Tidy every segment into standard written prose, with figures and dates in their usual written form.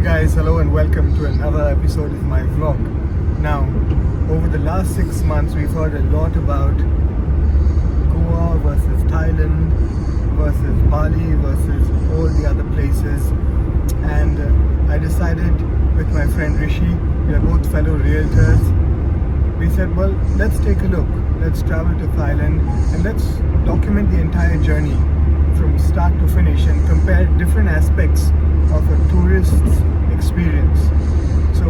guys, hello and welcome to another episode of my vlog. Now, over the last 6 months we've heard a lot about Goa versus Thailand versus Bali versus all the other places, and I decided with my friend Rishi, we are both fellow realtors, we said, well, let's take a look, let's travel to Thailand and let's document the entire journey from start to finish and compare different aspects of a tourist's experience. So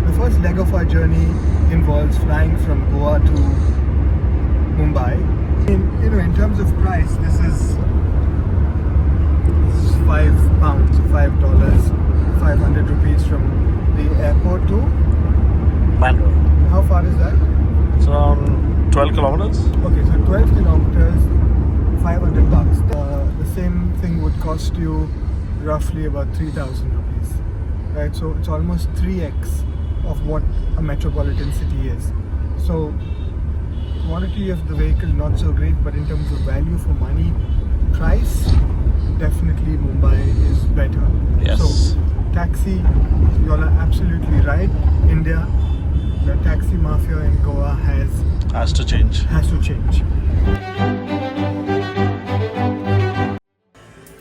the first leg of our journey involves flying from Goa to Mumbai. In terms of price, this is £5, $5, 500 rupees from the airport to Bangalore. How far is that? It's around 12 kilometers. Okay, so 12 kilometers, $500. The same thing would cost you roughly about 3,000 rupees, right? So it's almost 3x of what a metropolitan city is. So quality of the vehicle not so great, but in terms of value for money, price, definitely Mumbai is better. Yes. So taxi, you all are absolutely right. India, the taxi mafia in Goa Has to change.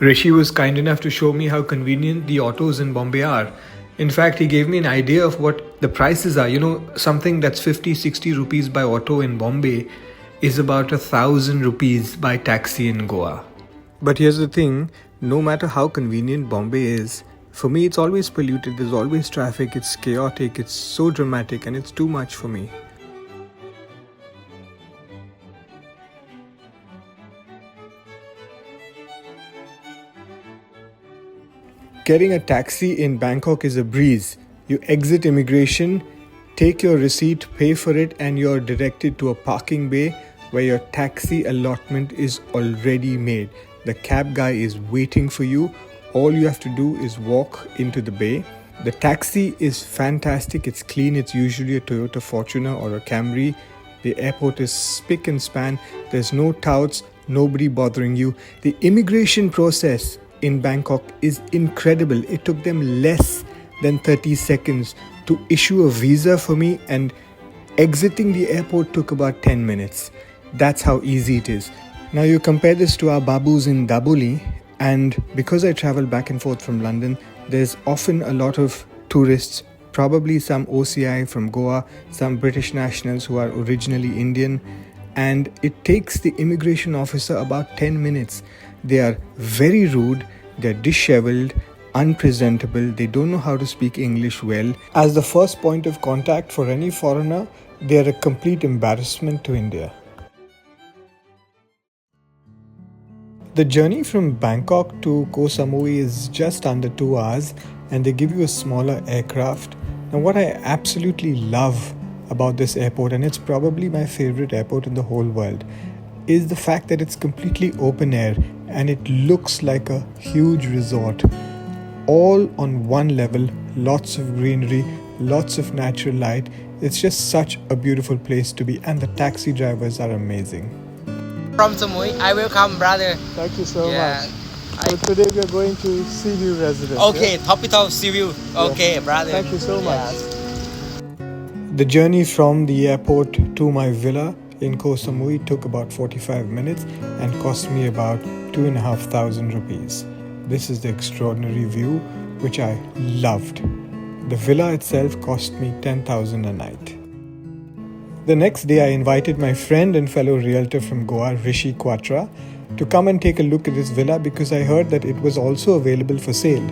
Rishi was kind enough to show me how convenient the autos in Bombay are. In fact, he gave me an idea of what the prices are. Something that's 50-60 rupees by auto in Bombay is about 1,000 rupees by taxi in Goa. But here's the thing, no matter how convenient Bombay is, for me it's always polluted, there's always traffic, it's chaotic, it's so dramatic, and it's too much for me. Getting a taxi in Bangkok is a breeze. You exit immigration, take your receipt, pay for it, and you're directed to a parking bay where your taxi allotment is already made. The cab guy is waiting for you. All you have to do is walk into the bay. The taxi is fantastic. It's clean. It's usually a Toyota Fortuner or a Camry. The airport is spick and span. There's no touts, nobody bothering you. The immigration process in Bangkok is incredible. It took them less than 30 seconds to issue a visa for me, and exiting the airport took about 10 minutes. That's how easy it is. Now you compare this to our babus in Daboli, and because I travel back and forth from London, there's often a lot of tourists, probably some OCI from Goa, some British nationals who are originally Indian, and it takes the immigration officer about 10 minutes. They are very rude, they're disheveled, unpresentable, they don't know how to speak English well. As the first point of contact for any foreigner, they are a complete embarrassment to India. The journey from Bangkok to Koh Samui is just under 2 hours, and they give you a smaller aircraft. Now, what I absolutely love about this airport, and it's probably my favorite airport in the whole world, is the fact that it's completely open air and it looks like a huge resort. All on one level, lots of greenery, lots of natural light. It's just such a beautiful place to be, and the taxi drivers are amazing. From Samui, I welcome brother. Thank you so Yeah. much. So today we are going to Seaview Residence. Okay, capital Seaview. Okay, brother. Thank you so much. Yes. The journey from the airport to my villa in Koh Samui took about 45 minutes and cost me about 2,500 rupees. This is the extraordinary view, which I loved. The villa itself cost me 10,000 a night. The next day I invited my friend and fellow realtor from Goa, Rishi Quatra, to come and take a look at this villa because I heard that it was also available for sale.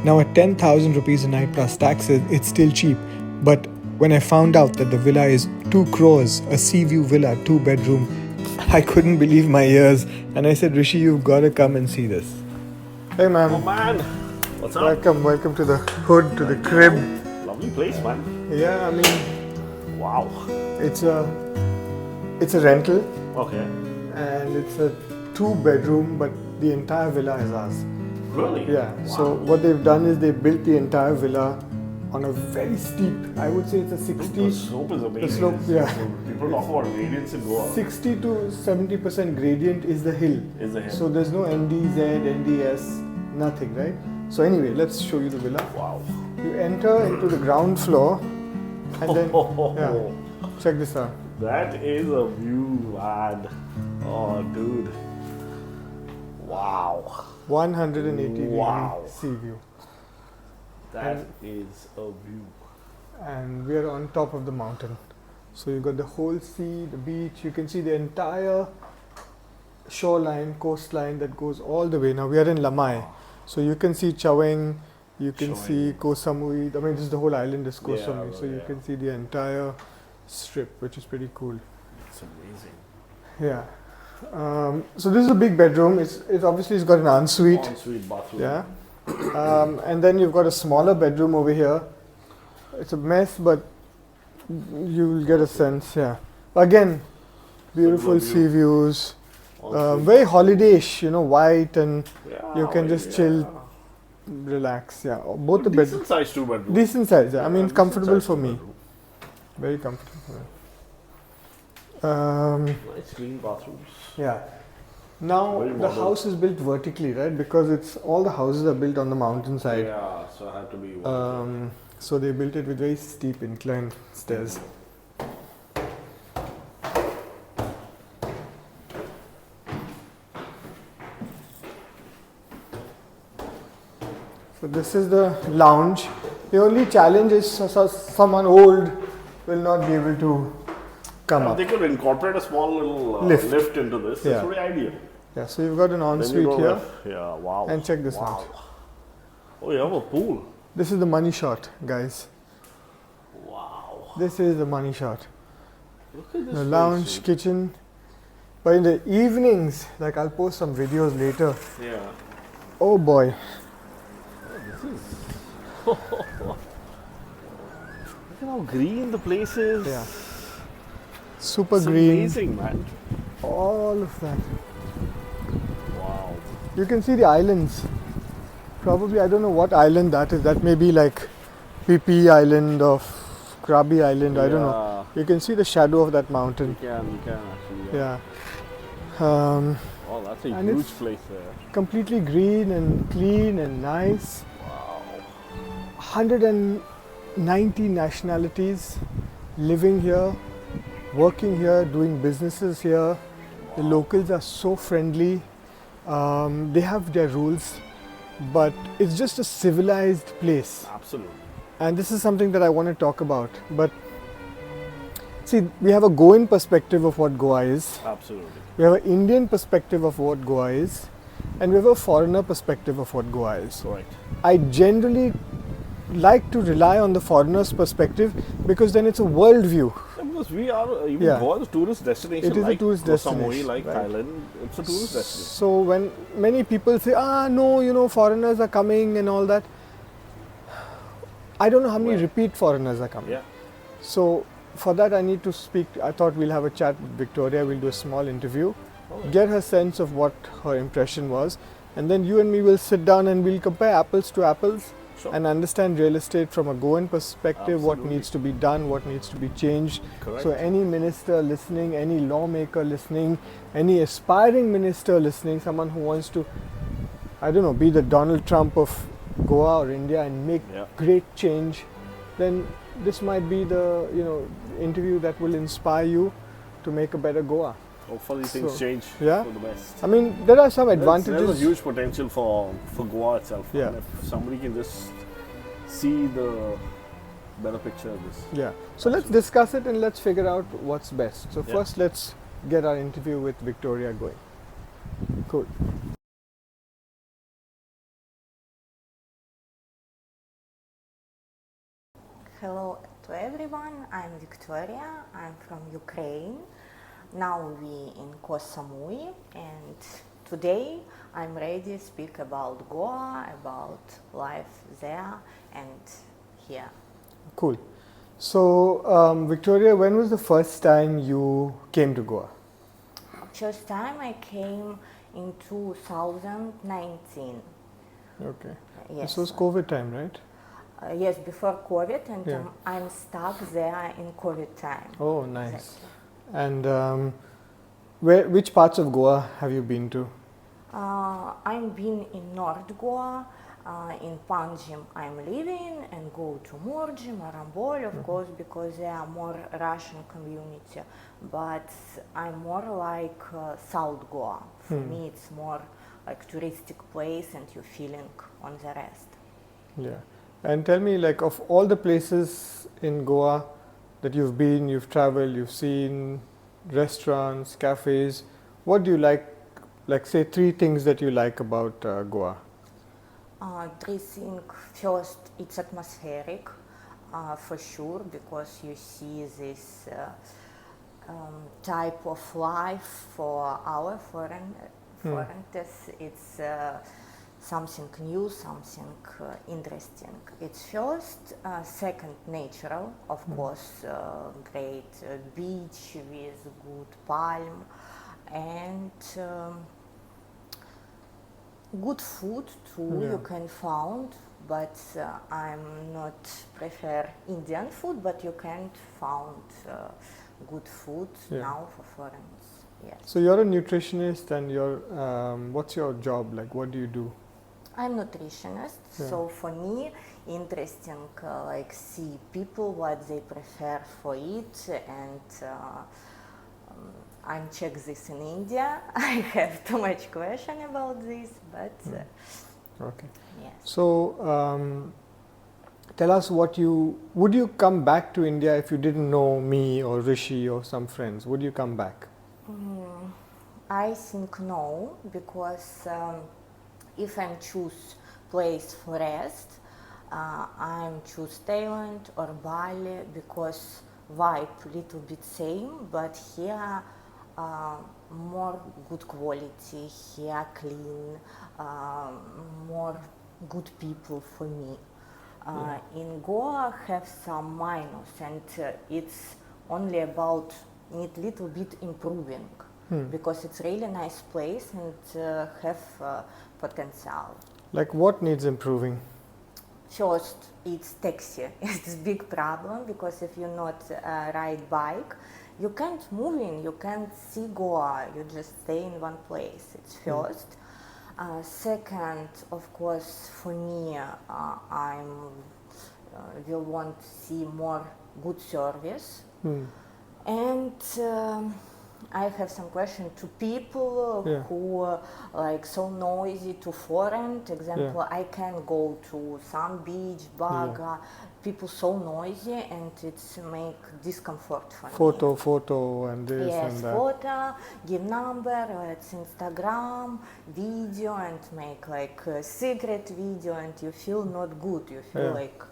Now at 10,000 rupees a night plus taxes, it's still cheap. But when I found out that the villa is 2 crores, a sea view villa, 2-bedroom, I couldn't believe my ears. And I said, Rishi, you've got to come and see this. Hey man. Oh man, what's up? Welcome to the hood, to the crib. Lovely place, man. Yeah, I mean, Wow. it's a rental. Okay. And it's a 2-bedroom, but the entire villa is ours. Really? Yeah. Wow. So what they've done is they built the entire villa on a very steep, I would say it's a 60. The slope is amazing. The slope, yeah. So people talk about gradients in Goa. 60 to 70% gradient is the hill. Is the hill. So there's no NDZ, NDS, nothing, right? So anyway, let's show you the villa. Wow. You enter into the ground floor, and then yeah, check this out. That is a view, man. Oh, dude. Wow. 180 Wow. degree sea view, That is a view. and we are on top of the mountain. So you got the whole sea, the beach. You can see the entire shoreline, coastline that goes all the way. Now we are in Lamai, so you can see Chaweng, you can see Koh Samui. I mean, this is the whole island is Koh Samui, so you can see the entire strip, which is pretty cool. It's amazing. Yeah. So this is a big bedroom. It's obviously it's got an ensuite. Ensuite bathroom. Yeah. And then you've got a smaller bedroom over here. It's a mess, but you'll get a sense. Yeah. Again, beautiful sea views. Very holiday-ish, you know, white, and you can just chill, relax. Yeah. Both the bedrooms. Decent size 2 bedroom. Decent size. Yeah. I mean, decent comfortable size for 2 me. bedroom. Very comfortable for me. Nice clean bathrooms. Yeah. Now Very the modern. house is built vertically, right? Because it's all the houses are built on the mountainside. Yeah, so I had to be. So they built it with very steep inclined stairs. So this is the lounge. The only challenge is someone old will not be able to come up. They could incorporate a small little lift into this. Yeah. That's pretty ideal. Yeah, so you've got an Then you ensuite don't here. have- Yeah, wow. And check this wow. out. Oh, you have a pool. This is the money shot, guys. Wow. This is the money shot. Look at this. The place, lounge, dude. kitchen. But in the evenings, like I'll post some videos later. Yeah. Oh boy. Look at how green the place is. Yeah. Super It's green. amazing, man. All of that. Wow. You can see the islands. Probably, I don't know what island that is. That may be like PP Island or Krabi Island. I don't know. You can see the shadow of that mountain. You can actually. Yeah. Oh, that's a And huge it's- place there. Completely green and clean and nice. Wow. 190 nationalities living here, working here, doing businesses here. The locals are so friendly. They have their rules, but it's just a civilized place. Absolutely. And this is something that I want to talk about. But see, we have a Goan perspective of what Goa is. Absolutely. We have an Indian perspective of what Goa is. And we have a foreigner perspective of what Goa is. Right. I generally like to rely on the foreigner's perspective because then it's a world view. Yeah, because we are even Yeah. Goa is a tourist destination. It is a like tourist Koh Samui, destination, like right. Thailand. It's a tourist destination. So when many people say, no, you know, foreigners are coming and all that, I don't know how many Right. repeat foreigners are coming. Yeah. So for that I need to speak. I thought we'll have a chat with Victoria. We'll do a small interview, get her sense of what her impression was, and then you and me will sit down and we'll compare apples to apples. Sure. And understand real estate from a Goan perspective, what Absolutely. needs to be done, what needs to be changed. Correct. So any minister listening, any lawmaker listening, any aspiring minister listening, someone who wants to, I don't know, be the Donald Trump of Goa or India and make Yeah. great change, then this might be the interview that will inspire you to make a better Goa. Hopefully things So, change yeah. for the best. I mean, there are some advantages. There's a huge potential for Goa itself. Yeah. And if somebody can just see the better picture of this. Yeah. So let's discuss it and let's figure out what's best. So Yeah. first, let's get our interview with Victoria going. Cool. Hello to everyone, I'm Victoria, I'm from Ukraine. Now we in Koh Samui and today I'm ready to speak about Goa, about life there and here. Cool. So, Victoria, when was the first time you came to Goa? First time I came in 2019. Okay. Yes. This was COVID time, right? Yes, before COVID and Yeah. I'm stuck there in COVID time. Oh, nice. Exactly. And which parts of Goa have you been to? I've been in North Goa, In Panjim I'm living and go to Morji, Marambol, of course, because they are more Russian community. But I'm more like South Goa. For me, it's more like touristic place, and you feeling on the rest. Yeah. And tell me, like, of all the places in Goa that you've been, you've traveled, you've seen restaurants, cafes, what do you like? Like, say 3 things that you like about Goa. 3 things. First, it's atmospheric, for sure, because you see this type of life for our foreigners. It's something new, something interesting. It's first. Second, natural, of course, great beach with good palm, and good food too. Yeah. You can found, but I'm not prefer Indian food, but you can found good food now for foreigners. Yes. So you're a nutritionist, and what's your job like? What do you do? I'm nutritionist, so for me interesting like see people what they prefer for it, and I'm check this in India. I have too much question about this, but Okay. yes. So tell us would you come back to India if you didn't know me or Rishi or some friends? Would you come back? I think no, because if I'm choose place for rest, I'm choose Thailand or Bali, because vibe little bit same, but here more good quality, here clean, more good people for me. In Goa have some minus, and it's only about need little bit improving, because it's really nice place and have potential. Like, what needs improving? First, it's taxi. It's a big problem, because if you not ride bike, you can't move in, you can't see Goa, you just stay in one place. It's first. Second, of course, for me, will want to see more good service. And I have some question to people who like so noisy to foreign. Example, I can go to some beach, Baga. People so noisy, and it's make discomfort for me. Photo and this and that. Photo, give number, it's Instagram, video, and make like a secret video, and you feel not good. You feel like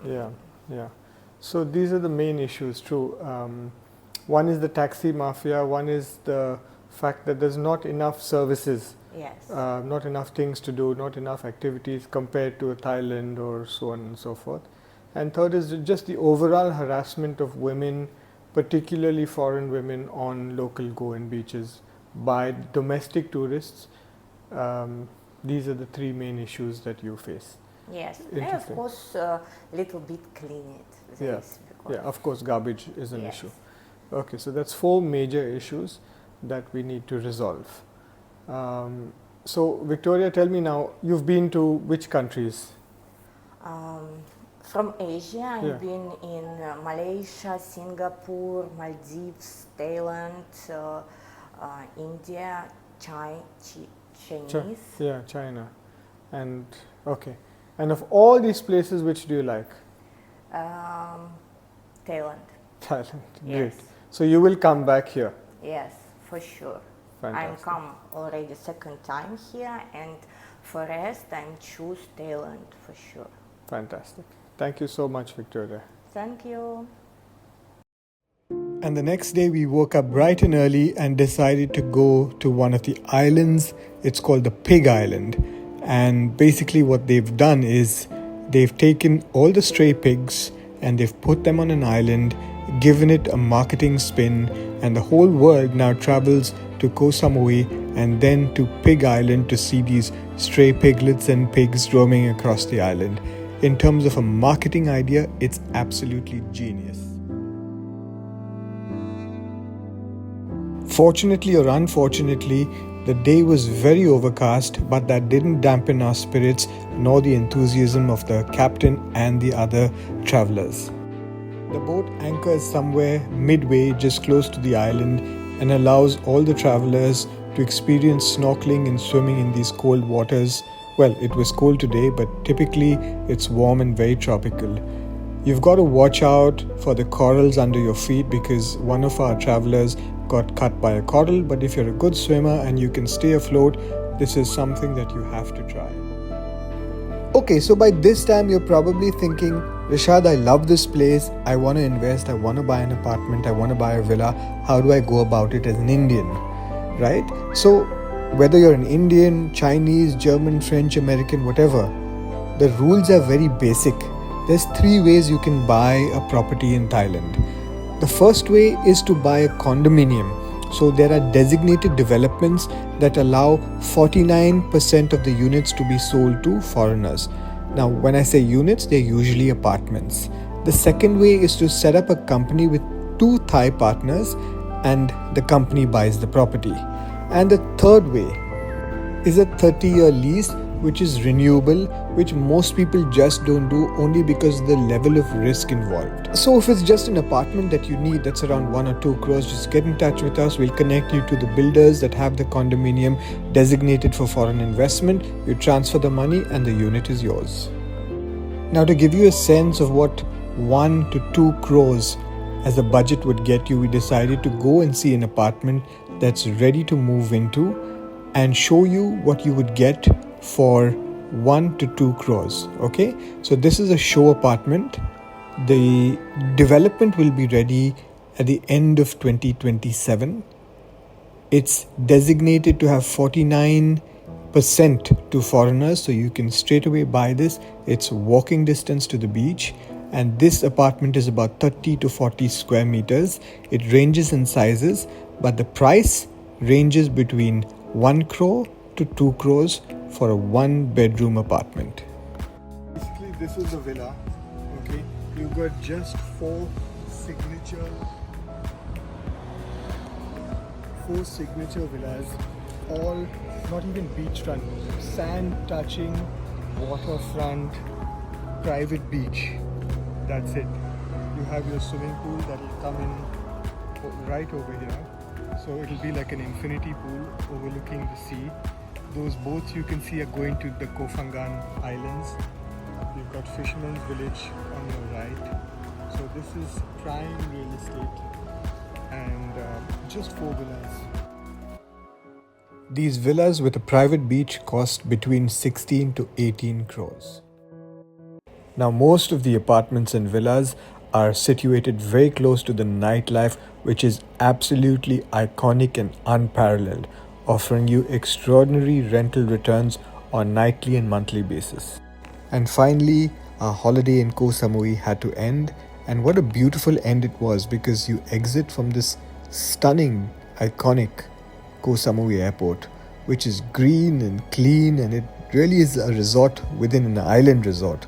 yeah. So these are the main issues, true. One is the taxi mafia, one is the fact that there's not enough services, not enough things to do, not enough activities compared to Thailand or so on and so forth. And third is just the overall harassment of women, particularly foreign women, on local Goan beaches by domestic tourists. These are the 3 main issues that you face. Yes, and of course, little bit clean it. Yeah, of course, garbage is an issue. Okay, so that's 4 major issues that we need to resolve. So, Victoria, tell me now, you've been to which countries? From Asia, I've been in Malaysia, Singapore, Maldives, Thailand, India, Chinese. China. And, okay. And of all these places, which do you like? Thailand. Thailand, Yes. great. So you will come back here? Yes, for sure. Fantastic. I'm come already 2nd time here, and for rest, I'm choose Thailand for sure. Fantastic. Thank you so much, Victoria. Thank you. And the next day we woke up bright and early and decided to go to one of the islands. It's called the Pig Island. And basically what they've done is they've taken all the stray pigs and they've put them on an island, given it a marketing spin, and the whole world now travels to Koh Samui and then to Pig Island to see these stray piglets and pigs roaming across the island. In terms of a marketing idea, it's absolutely genius. Fortunately or unfortunately, The day was very overcast, but that didn't dampen our spirits nor the enthusiasm of the captain and the other travelers. The boat anchors somewhere midway just close to the island and allows all the travelers to experience snorkeling and swimming in these cold waters. Well, it was cold today, but typically it's warm and very tropical. You've got to watch out for the corals under your feet because one of our travelers got cut by a coral, but if you're a good swimmer and you can stay afloat, this is something that you have to try. Okay, so by this time you're probably thinking, Rishad, I love this place, I want to invest, I want to buy an apartment, I want to buy a villa. How do I go about it as an Indian? Right? So whether you're an Indian, Chinese, German, French, American, whatever, the rules are very basic. There's 3 ways you can buy a property in Thailand. The first way is to buy a condominium. So there are designated developments that allow 49% of the units to be sold to foreigners. Now, when I say units, they're usually apartments. The second way is to set up a company with 2 Thai partners and the company buys the property. And the third way is a 30-year lease which is renewable, which most people just don't do only because of the level of risk involved. So if it's just an apartment that you need that's around 1 or 2 crores, just get in touch with us. We'll connect you to the builders that have the condominium designated for foreign investment. You transfer the money and the unit is yours. Now, to give you a sense of what 1 to 2 crores as a budget would get you, we decided to go and see an apartment that's ready to move into and show you what you would get for 1 to 2 crores. Okay, so this is a show apartment. The development will be ready at the end of 2027. It's designated to have 49% to foreigners, so you can straight away buy this. It's walking distance to the beach, and this apartment is about 30 to 40 square meters. It ranges in sizes, but the price ranges between 1 crore to 2 crores for a 1-bedroom apartment. Basically, this is the villa. Okay, you've got just 4 signature villas, all not even beachfront, sand touching, waterfront, private beach. That's it. You have your swimming pool that will come in right over here. So it'll be like an infinity pool overlooking the sea. Those boats you can see are going to the Koh Islands. You've got Fisherman's Village on your right. So this is prime real estate and just 4 villas. These villas with a private beach cost between 16 to 18 crores. Now, most of the apartments and villas are situated very close to the nightlife, which is absolutely iconic and unparalleled, offering you extraordinary rental returns on nightly and monthly basis. And finally, our holiday in Koh Samui had to end, and what a beautiful end it was, because you exit from this stunning, iconic Koh Samui airport, which is green and clean, and it really is a resort within an island resort,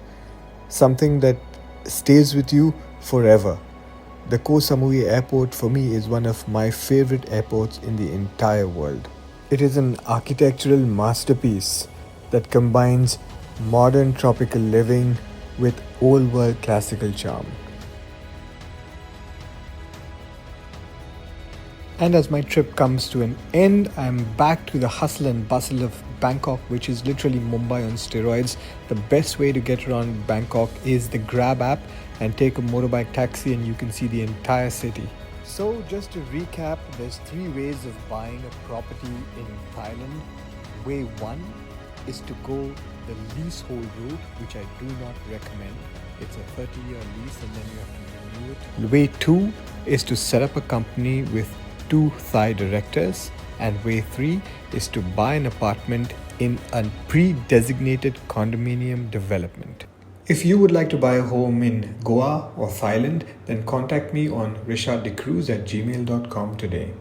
something that stays with you forever. The Koh Samui airport for me is one of my favorite airports in the entire world. It is an architectural masterpiece that combines modern tropical living with old world classical charm. And as my trip comes to an end, I'm back to the hustle and bustle of Bangkok, which is literally Mumbai on steroids. The best way to get around Bangkok is the Grab app and take a motorbike taxi and you can see the entire city. So just to recap, there's 3 ways of buying a property in Thailand. Way 1 is to go the leasehold route, which I do not recommend. It's a 30-year lease and then you have to renew it. Way 2 is to set up a company with 2 Thai directors, and way 3 is to buy an apartment in a pre-designated condominium development. If you would like to buy a home in Goa or Thailand, then contact me on rishaddecruz@gmail.com today.